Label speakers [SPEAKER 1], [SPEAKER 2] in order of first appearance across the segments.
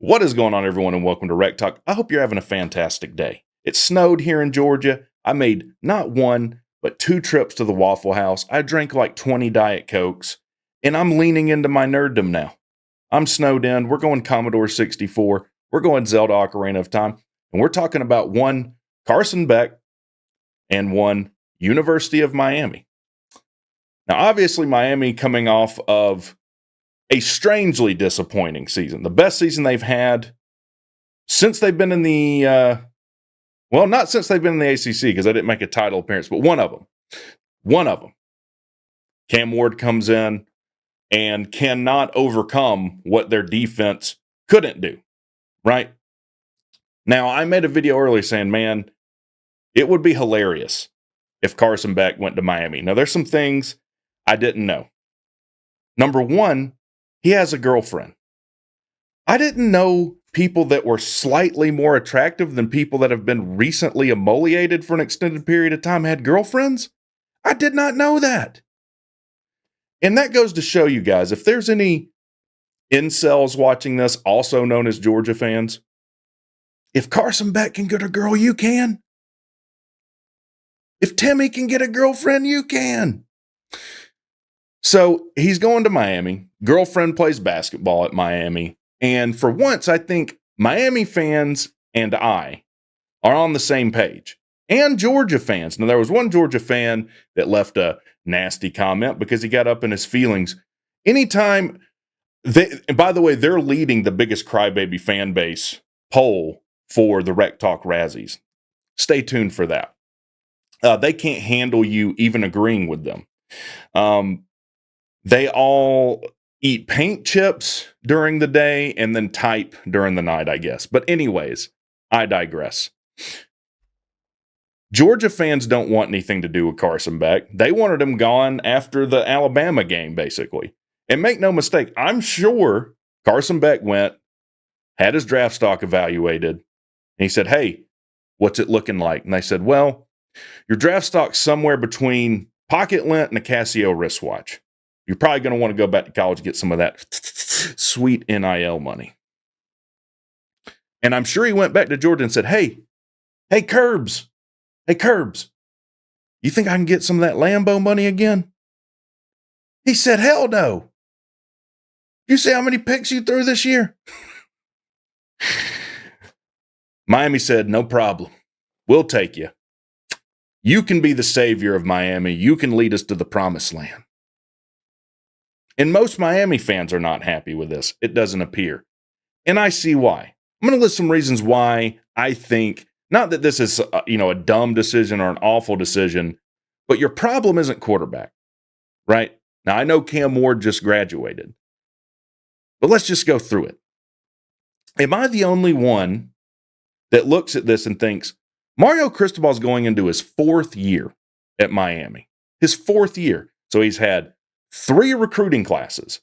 [SPEAKER 1] What is going on, everyone, and welcome to WreckTalk. I hope you're having a fantastic day. It snowed here in Georgia. I made not one, but 2 trips to the Waffle House. I drank like 20 Diet Cokes, and I'm leaning into my nerddom now. I'm snowed in. We're going Commodore 64. We're going Zelda Ocarina of Time, and we're talking about one Carson Beck and one University of Miami. Now, obviously, Miami coming off of a strangely disappointing season. The best season they've had since they've been in the, not since they've been in the ACC, because they didn't make a title appearance, but one of them. One of them. Cam Ward comes in and cannot overcome what their defense couldn't do, right? Now, I made a video earlier saying, man, it would be hilarious if Carson Beck went to Miami. Now, there's some things I didn't know. Number one, he has a girlfriend. I didn't know people that were slightly more attractive than people that have been recently emoliated for an extended period of time had girlfriends. I did not know that. And that goes to show you guys, if there's any incels watching this, also known as Georgia fans, if Carson Beck can get a girl, you can. If Timmy can get a girlfriend, you can. So he's going to Miami. Girlfriend plays basketball at Miami. And for once, I think Miami fans and I are on the same page. And Georgia fans. Now, there was one Georgia fan that left a nasty comment because he got up in his feelings. Anytime, and by the way, they're leading the biggest crybaby fan base poll for the WreckTalk Razzies. Stay tuned for that. They can't handle you even agreeing with them. They all eat paint chips during the day and then type during the night, I guess. But anyways, I digress. Georgia fans don't want anything to do with Carson Beck. They wanted him gone after the Alabama game, basically. And make no mistake, I'm sure Carson Beck went, had his draft stock evaluated, and he said, hey, what's it looking like? And they said, well, your draft stock's somewhere between pocket lint and a Casio wristwatch. You're probably going to want to go back to college and get some of that sweet NIL money. And I'm sure he went back to Georgia and said, hey, Curbs, you think I can get some of that Lambo money again? He said, hell no. You see how many picks you threw this year? Miami said, no problem. We'll take you. You can be the savior of Miami. You can lead us to the promised land. And most Miami fans are not happy with this. It doesn't appear. And I see why. I'm going to list some reasons why I think, not that this is a dumb decision or an awful decision, but your problem isn't quarterback, right? Now, I know Cam Ward just graduated, but let's just go through it. Am I the only one that looks at this and thinks, Mario Cristobal is going into his 4th year at Miami? His 4th year. So he's had 3 recruiting classes.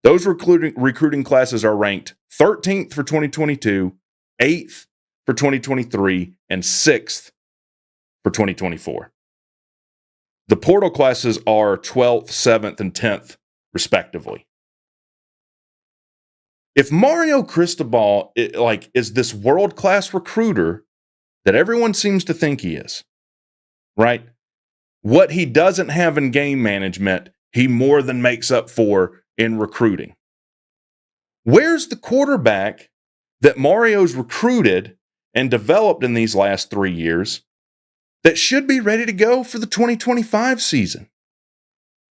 [SPEAKER 1] Those recruiting classes are ranked 13th for 2022, 8th for 2023, and 6th for 2024. The portal classes are 12th, 7th, and 10th, respectively. If Mario Cristobal is this world-class recruiter that everyone seems to think he is, right? What he doesn't have in game management, he more than makes up for in recruiting. Where's the quarterback that Mario's recruited and developed in these last 3 years that should be ready to go for the 2025 season?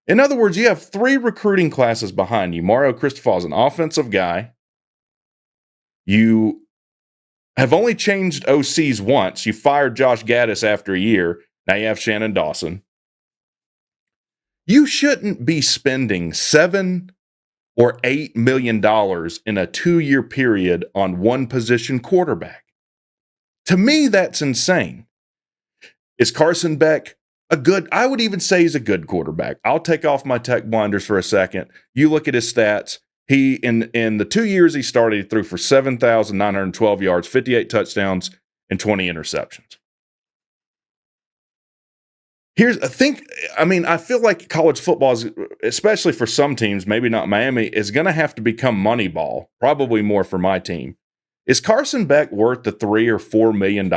[SPEAKER 1] In other words, you have 3 recruiting classes behind you. Mario Cristobal is an offensive guy. You have only changed OCs once. You fired Josh Gaddis after a year. Now you have Shannon Dawson. You shouldn't be spending $7 or $8 million in a 2-year period on one position quarterback. To me, that's insane. Is Carson Beck I would even say he's a good quarterback. I'll take off my tech blinders for a second. You look at his stats. He, in the 2 years he started, he threw for 7,912 yards, 58 touchdowns, and 20 interceptions. I feel like college football is, especially for some teams, maybe not Miami, is going to have to become Moneyball, probably more for my team. Is Carson Beck worth the $3 or $4 million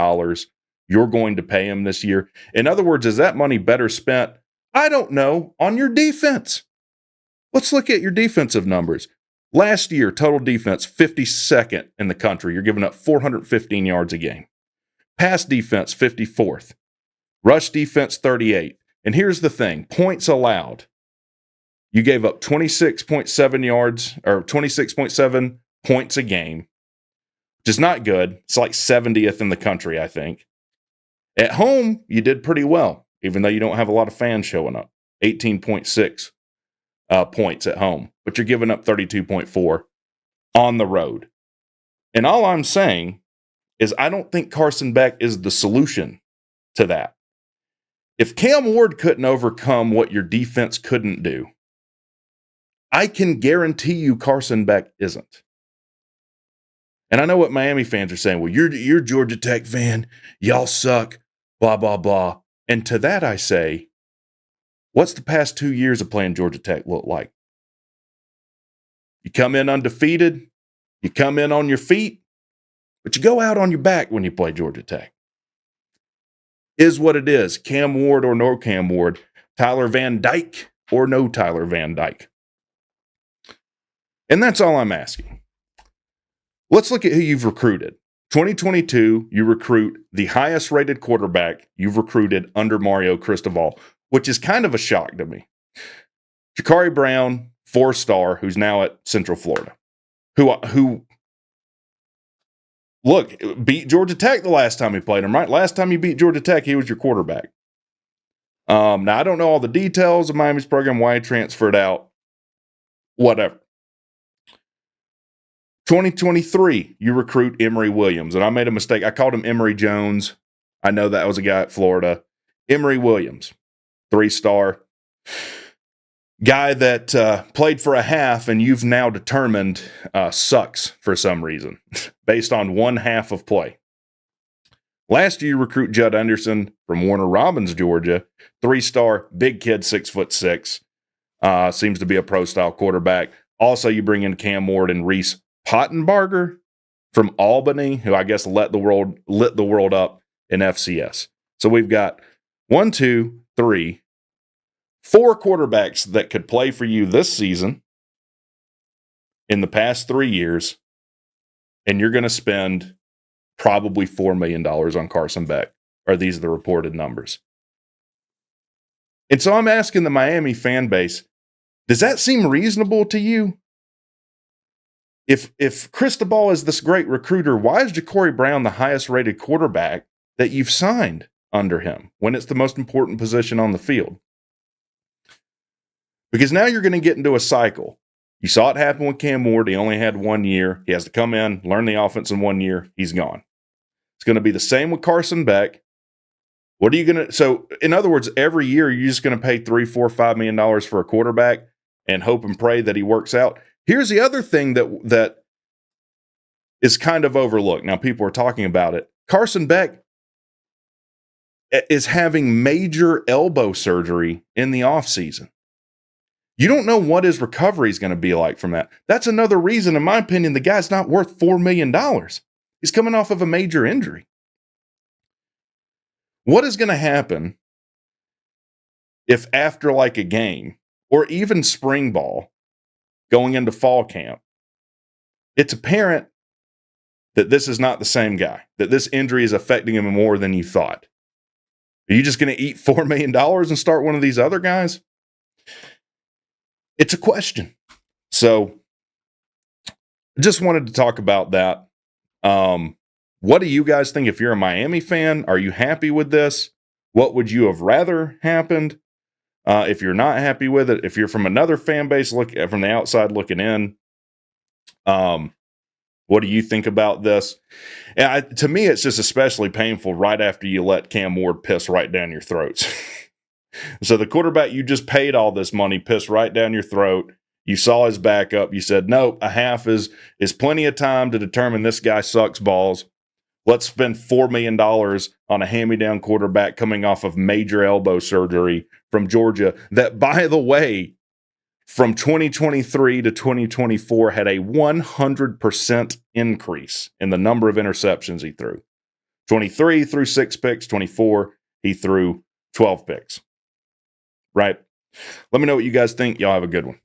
[SPEAKER 1] you're going to pay him this year? In other words, is that money better spent? I don't know, on your defense. Let's look at your defensive numbers. Last year, total defense, 52nd in the country. You're giving up 415 yards a game. Pass defense, 54th. Rush defense, 38th. And here's the thing, points allowed. You gave up 26.7 yards, or 26.7 points a game, which is not good. It's like 70th in the country, I think. At home, you did pretty well, even though you don't have a lot of fans showing up. 18.6 points at home, but you're giving up 32.4 on the road. And all I'm saying is I don't think Carson Beck is the solution to that. If Cam Ward couldn't overcome what your defense couldn't do, I can guarantee you Carson Beck isn't. And I know what Miami fans are saying. Well, you're a Georgia Tech fan. Y'all suck. Blah, blah, blah. And to that I say, what's the past 2 years of playing Georgia Tech look like? You come in undefeated. You come in on your feet. But you go out on your back when you play Georgia Tech. Is what it is. Cam Ward or no Cam Ward. Tyler Van Dyke or no Tyler Van Dyke. And that's all I'm asking. Let's look at who you've recruited. 2022, you recruit the highest rated quarterback you've recruited under Mario Cristobal, which is kind of a shock to me. Ja'Cory Brown, 4-star, who's now at Central Florida, who look, beat Georgia Tech the last time he played him, right? Last time you beat Georgia Tech, he was your quarterback. Now, I don't know all the details of Miami's program, why he transferred out, whatever. 2023, you recruit Emory Williams. And I made a mistake. I called him Emory Jones. I know that was a guy at Florida. Emory Williams, 3-star. Guy that played for a half and you've now determined sucks for some reason based on one half of play. Last year, you recruit Judd Anderson from Warner Robins, Georgia. 3-star, big kid, 6'6". Seems to be a pro-style quarterback. Also, you bring in Cam Ward and Reese Pottenbarger from Albany, who I guess lit the world up in FCS. So we've got 1, 2, 3, 4 quarterbacks that could play for you this season in the past 3 years, and you're going to spend probably $4 million on Carson Beck. Or these are the reported numbers. And so I'm asking the Miami fan base, does that seem reasonable to you? If Cristobal is this great recruiter, why is Ja'Cory Brown the highest rated quarterback that you've signed under him when it's the most important position on the field? Because now you're going to get into a cycle. You saw it happen with Cam Ward. He only had 1 year. He has to come in, learn the offense in 1 year. He's gone. It's going to be the same with Carson Beck. What are you going to? So, in other words, every year you're just going to pay $3, $4, $5 million for a quarterback and hope and pray that he works out. Here's the other thing that is kind of overlooked. Now, people are talking about it. Carson Beck is having major elbow surgery in the offseason. You don't know what his recovery is going to be like from that. That's another reason, in my opinion, the guy's not worth $4 million. He's coming off of a major injury. What is going to happen if after like a game or even spring ball going into fall camp, it's apparent that this is not the same guy, that this injury is affecting him more than you thought? Are you just going to eat $4 million and start one of these other guys? It's a question. So I just wanted to talk about that. What do you guys think? If you're a Miami fan, are you happy with this? What would you have rather happened? If you're not happy with it, if you're from another fan base, look from the outside looking in, what do you think about this? And to me, it's just especially painful right after you let Cam Ward piss right down your throats. So the quarterback you just paid all this money pissed right down your throat. You saw his backup. You said, nope, a half is plenty of time to determine this guy sucks balls. Let's spend $4 million on a hand-me-down quarterback coming off of major elbow surgery from Georgia that, by the way, from 2023 to 2024 had a 100% increase in the number of interceptions he threw. 23 he threw 6 picks, 24 he threw 12 picks. Right? Let me know what you guys think. Y'all have a good one.